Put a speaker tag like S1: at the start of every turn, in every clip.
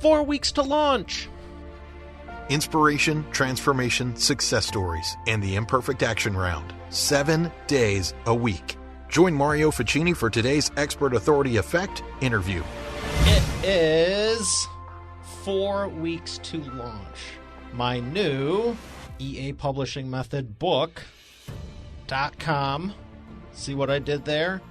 S1: 4 weeks to launch.
S2: Inspiration, transformation, success stories, and the Imperfect Action Round. 7 days a week. Join Mario Ficini for today's Expert Authority Effect interview.
S1: It is 4 weeks to launch my new EA Publishing Method book.com. See what I did there?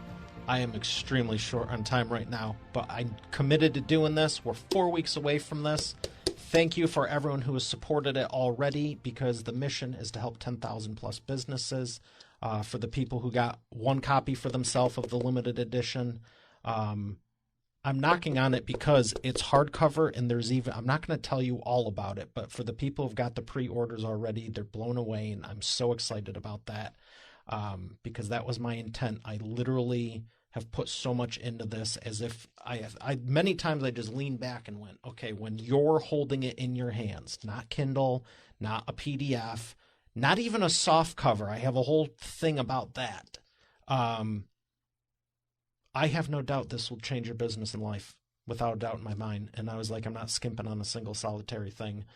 S1: I am extremely short on time right now, but I'm committed to doing this. We're 4 weeks away from this. Thank you for everyone who has supported it already, because the mission is to help 10,000 plus businesses. For the people who got one copy for themselves of the limited edition, I'm knocking on it because it's hardcover, and I'm not going to tell you all about it, but for the people who've got the pre-orders already, they're blown away, and I'm so excited about that, because that was my intent. I literally have put so much into this, as if I many times I just leaned back and went, okay, when you're holding it in your hands, not Kindle, not a PDF, not even a soft cover. I have a whole thing about that. I have no doubt this will change your business and life, without a doubt in my mind. And I was like, I'm not skimping on a single solitary thing,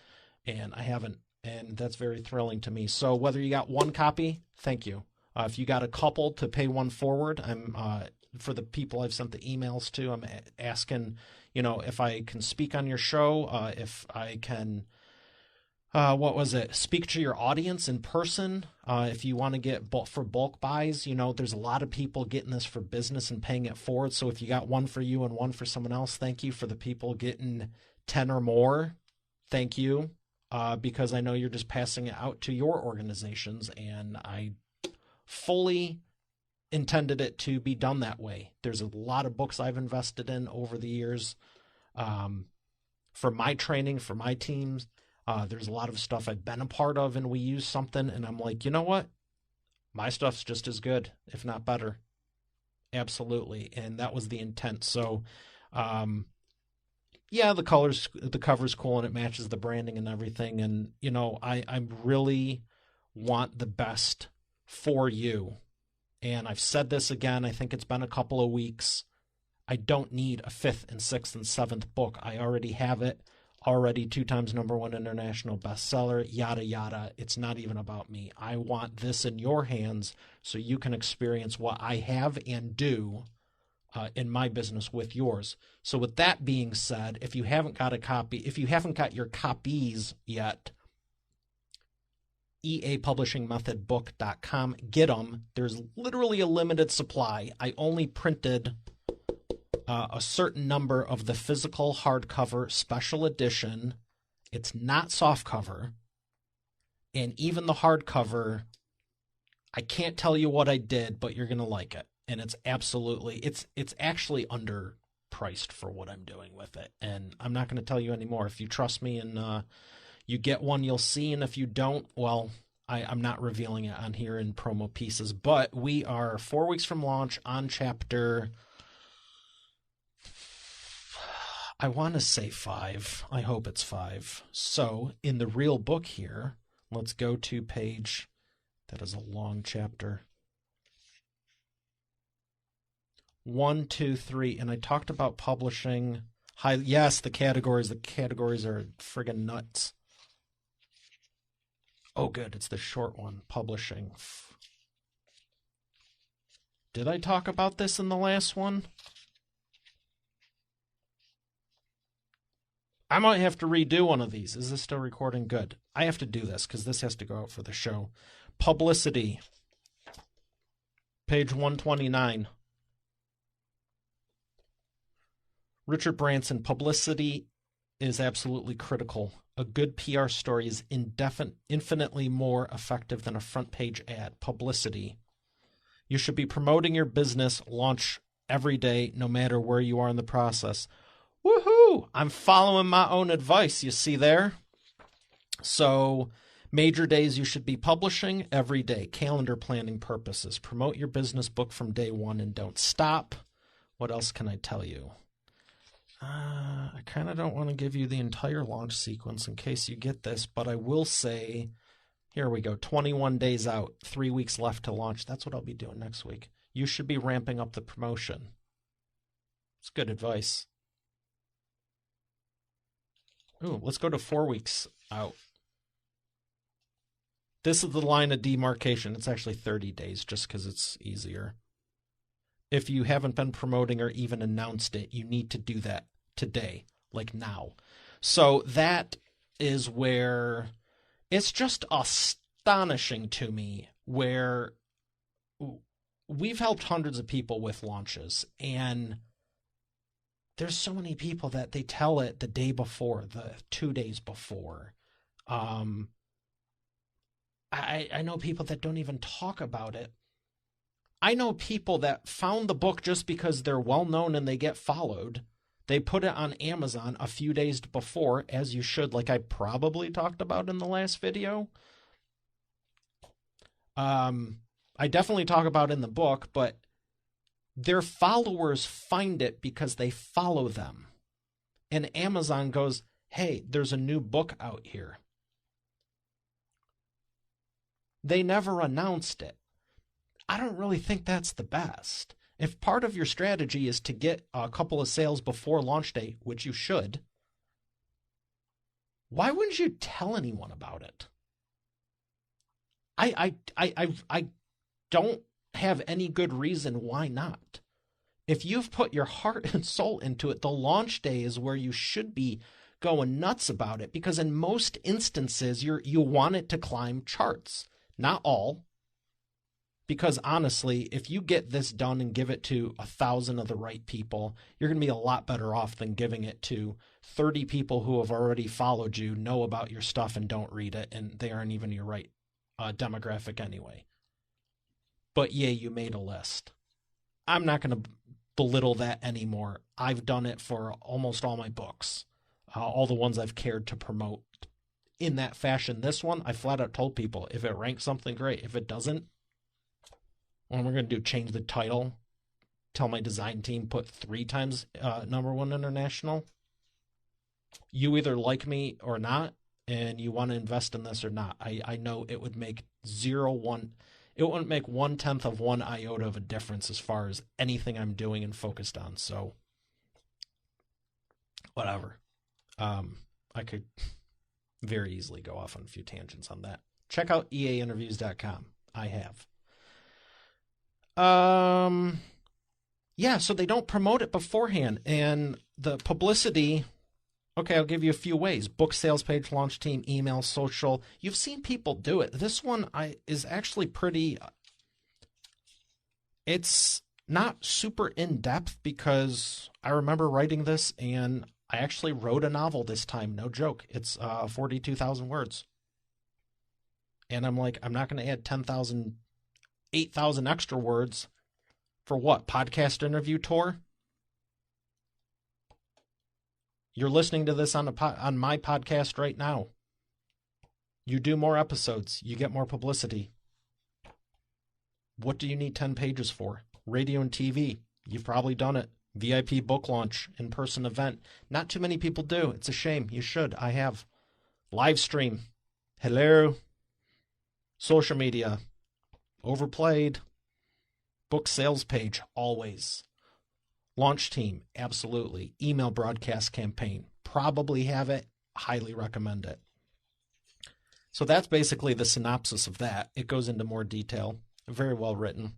S1: and I haven't. And that's very thrilling to me. So whether you got one copy, thank you. If you got a couple to pay one forward, for the people I've sent the emails to, I'm asking, if I can speak on your show, if I can, speak to your audience in person. If you want to get for bulk buys, there's a lot of people getting this for business and paying it forward. So if you got one for you and one for someone else, thank you. For the people getting 10 or more, thank you. Because I know you're just passing it out to your organizations, and I fully intended it to be done that way. There's a lot of books I've invested in over the years for my training, for my teams. There's a lot of stuff I've been a part of, and we use something, and I'm like, you know what? My stuff's just as good, if not better. Absolutely. And that was the intent. So, yeah, the cover's cool, and it matches the branding and everything. And, I really want the best for you. And I've said this again, I think it's been a couple of weeks. I don't need a 5th and 6th and 7th book. I already have it. Already 2 times #1 international bestseller, yada, yada. It's not even about me. I want this in your hands so you can experience what I have and do in my business with yours. So with that being said, if you haven't got a copy, if you haven't got your copies yet, eapublishingmethodbook.com. Get them. There's literally a limited supply. I only printed a certain number of the physical hardcover special edition. It's not softcover. And even the hardcover, I can't tell you what I did, but you're going to like it. And it's actually underpriced for what I'm doing with it. And I'm not going to tell you anymore. If you trust me and you get one, you'll see. And if you don't, well, I'm not revealing it on here in promo pieces. But we are 4 weeks from launch on chapter, I want to say 5. I hope it's 5. So in the real book here, let's go to page, that is a long chapter, 1, 2, 3. And I talked about publishing. Yes, the categories are friggin' nuts. Oh, good. It's the short one, publishing. Did I talk about this in the last one? I might have to redo one of these. Is this still recording? Good. I have to do this because this has to go out for the show. Publicity. Page 129. Richard Branson, publicity is absolutely critical. A good PR story is infinitely more effective than a front page ad. Publicity. You should be promoting your business launch every day, no matter where you are in the process. Woohoo! I'm following my own advice, you see there? So, major days you should be publishing every day. Calendar planning purposes. Promote your business book from day one and don't stop. What else can I tell you? I kind of don't want to give you the entire launch sequence in case you get this, but I will say, here we go, 21 days out, 3 weeks left to launch. That's what I'll be doing next week. You should be ramping up the promotion. It's good advice. Ooh, let's go to 4 weeks out. This is the line of demarcation. It's actually 30 days just because it's easier. If you haven't been promoting or even announced it, you need to do that today, like now. So that is where it's just astonishing to me where we've helped hundreds of people with launches, and there's so many people that they tell it the day before, the 2 days before. I know people that don't even talk about it. I know people that found the book just because they're well known and they get followed. They put it on Amazon a few days before, as you should, like I probably talked about in the last video. I definitely talk about it in the book, but their followers find it because they follow them. And Amazon goes, hey, there's a new book out here. They never announced it. I don't really think that's the best. If part of your strategy is to get a couple of sales before launch day, which you should, why wouldn't you tell anyone about it? I don't have any good reason why not. If you've put your heart and soul into it, the launch day is where you should be going nuts about it, because in most instances you want it to climb charts. Not all, because honestly, if you get this done and give it to 1,000 of the right people, you're going to be a lot better off than giving it to 30 people who have already followed you, know about your stuff, and don't read it, and they aren't even your right demographic anyway. But yeah, you made a list. I'm not going to belittle that anymore. I've done it for almost all my books, all the ones I've cared to promote in that fashion. This one, I flat out told people, if it ranks something, great. If it doesn't, what we're going to do, change the title, tell my design team, put 3 times #1 international. You either like me or not, and you want to invest in this or not. I know it would make it wouldn't make 1/10 of 1 iota of a difference as far as anything I'm doing and focused on. So, whatever. I could very easily go off on a few tangents on that. Check out eainterviews.com. I have. Yeah, so they don't promote it beforehand. And the publicity, okay, I'll give you a few ways. Book sales page, launch team, email, social. You've seen people do it. This one is actually pretty, it's not super in-depth, because I remember writing this and I actually wrote a novel this time, no joke. It's 42,000 words. And I'm like, I'm not going to add 10,000, 8,000 extra words for what? Podcast interview tour? You're listening to this on my podcast right now. You do more episodes. You get more publicity. What do you need 10 pages for? Radio and TV. You've probably done it. VIP book launch, in-person event. Not too many people do. It's a shame. You should. I have. Live stream. Hello. Social media. Overplayed. Book sales page. Always. Launch team. Absolutely. Email broadcast campaign. Probably have it. Highly recommend it. So that's basically the synopsis of that. It goes into more detail. Very well written.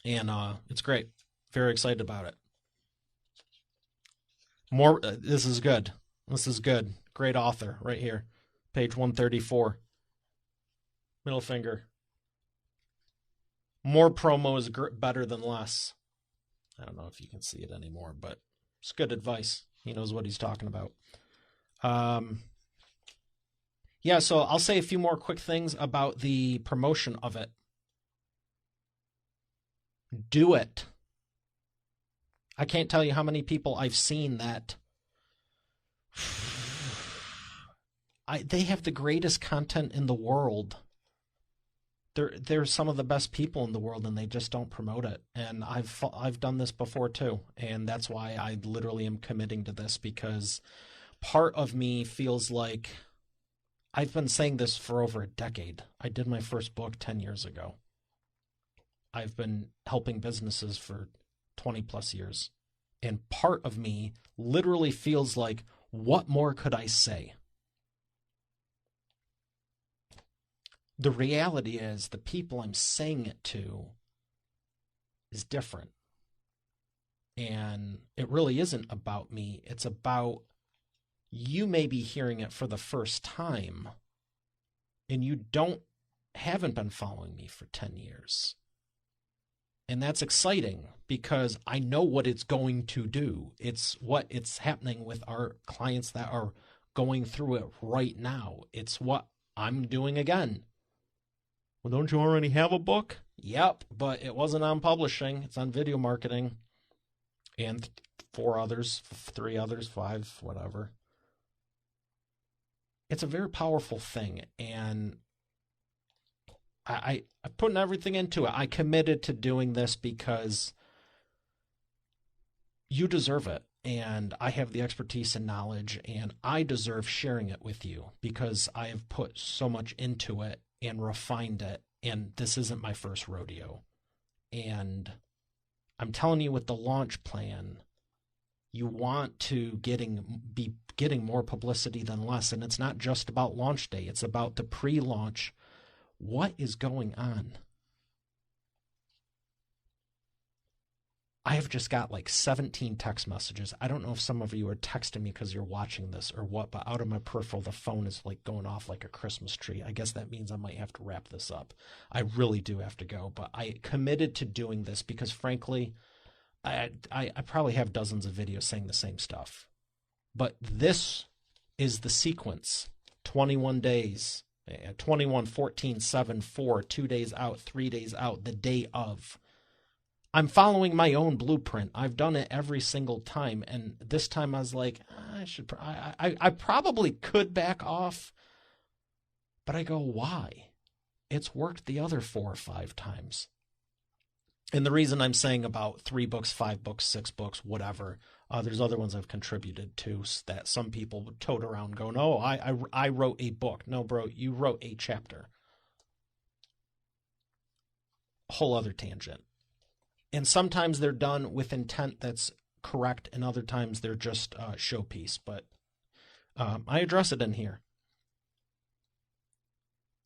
S1: And it's great. Very excited about it. More. This is good. This is good. Great author right here. Page 134. Middle finger. More promo is better than less. I don't know if you can see it anymore, but it's good advice. He knows what he's talking about. Yeah, so I'll say a few more quick things about the promotion of it. Do it. I can't tell you how many people I've seen that they have the greatest content in the world. They're some of the best people in the world, and they just don't promote it. And I've done this before too, and that's why I literally am committing to this, because part of me feels like I've been saying this for over a decade. I did my first book 10 years ago. I've been helping businesses for 20 plus years. And part of me literally feels like, What more could I say? The reality is the people I'm saying it to is different. And it really isn't about me. It's about you may be hearing it for the first time and you haven't been following me for 10 years. And that's exciting because I know what it's going to do. It's happening with our clients that are going through it right now. It's what I'm doing again. Well, don't you already have a book? Yep, but it wasn't on publishing. It's on video marketing. And 4 others, 3 others, 5, whatever. It's a very powerful thing, and I'm putting everything into it. I committed to doing this because you deserve it, and I have the expertise and knowledge, and I deserve sharing it with you because I have put so much into it and refined it, and this isn't my first rodeo. And I'm telling you, with the launch plan, you want to be getting more publicity than less. And it's not just about launch day. It's about the pre-launch. What is going on? I have just got like 17 text messages. I don't know if some of you are texting me because you're watching this or what, but out of my peripheral, the phone is like going off like a Christmas tree. I guess that means I might have to wrap this up. I really do have to go, but I committed to doing this because frankly, I probably have dozens of videos saying the same stuff. But this is the sequence. 21 days, 21, 14, 7, 4, 2 days out, 3 days out, the day of. I'm following my own blueprint. I've done it every single time. And this time I was like, I probably could back off. But I go, why? It's worked the other 4 or 5 times. And the reason I'm saying about 3 books, 5 books, 6 books, whatever, there's other ones I've contributed to that some people would tote around going, oh, I wrote a book. No, bro, you wrote a chapter. Whole other tangent. And sometimes they're done with intent that's correct, and other times they're just a showpiece. But I address it in here.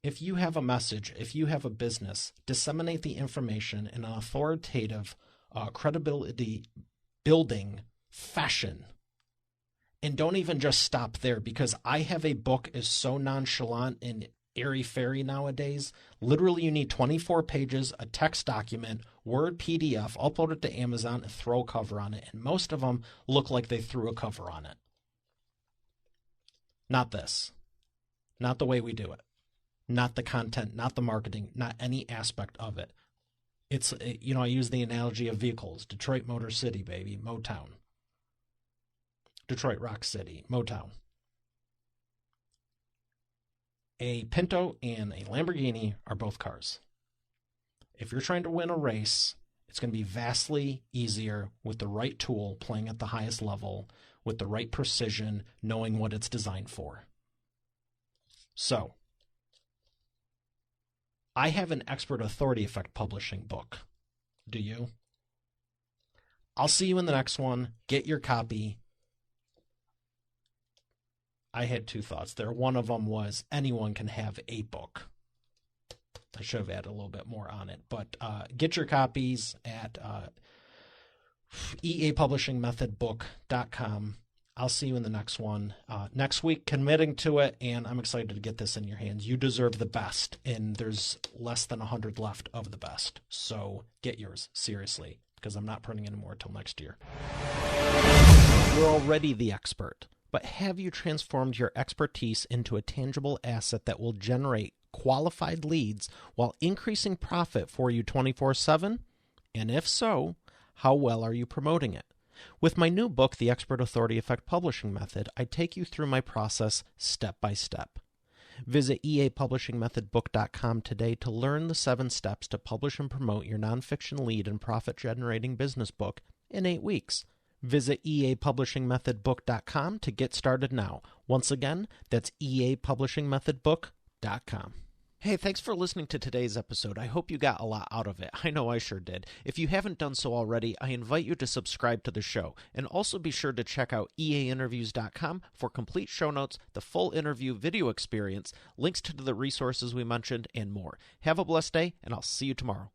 S1: If you have a message, if you have a business, disseminate the information in an authoritative, credibility building fashion. And don't even just stop there, because I have a book is so nonchalant and airy-fairy nowadays. Literally, you need 24 pages, a text document, Word PDF, upload it to Amazon, and throw a cover on it. And most of them look like they threw a cover on it. Not this. Not the way we do it. Not the content, not the marketing, not any aspect of it. It's, I use the analogy of vehicles. Detroit Motor City, baby, Motown. Detroit Rock City, Motown. A Pinto and a Lamborghini are both cars. If you're trying to win a race, it's going to be vastly easier with the right tool, playing at the highest level, with the right precision, knowing what it's designed for. So, I have an Expert Authority Effect publishing book. Do you? I'll see you in the next one. Get your copy. I had 2 thoughts there. One of them was anyone can have a book. I should have added a little bit more on it. But get your copies at eapublishingmethodbook.com. I'll see you in the next one. Next week, committing to it, and I'm excited to get this in your hands. You deserve the best, and there's less than 100 left of the best. So get yours, seriously, because I'm not printing anymore until next year. You're already the expert, but have you transformed your expertise into a tangible asset that will generate qualified leads while increasing profit for you 24/7? And if so, how well are you promoting it? With my new book, The Expert Authority Effect Publishing Method, I take you through my process step by step. Visit eapublishingmethodbook.com today to learn the 7 steps to publish and promote your nonfiction lead and profit-generating business book in 8 weeks. Visit eapublishingmethodbook.com to get started now. Once again, that's eapublishingmethodbook.com. Hey, thanks for listening to today's episode. I hope you got a lot out of it. I know I sure did. If you haven't done so already, I invite you to subscribe to the show. And also be sure to check out eainterviews.com for complete show notes, the full interview video experience, links to the resources we mentioned, and more. Have a blessed day, and I'll see you tomorrow.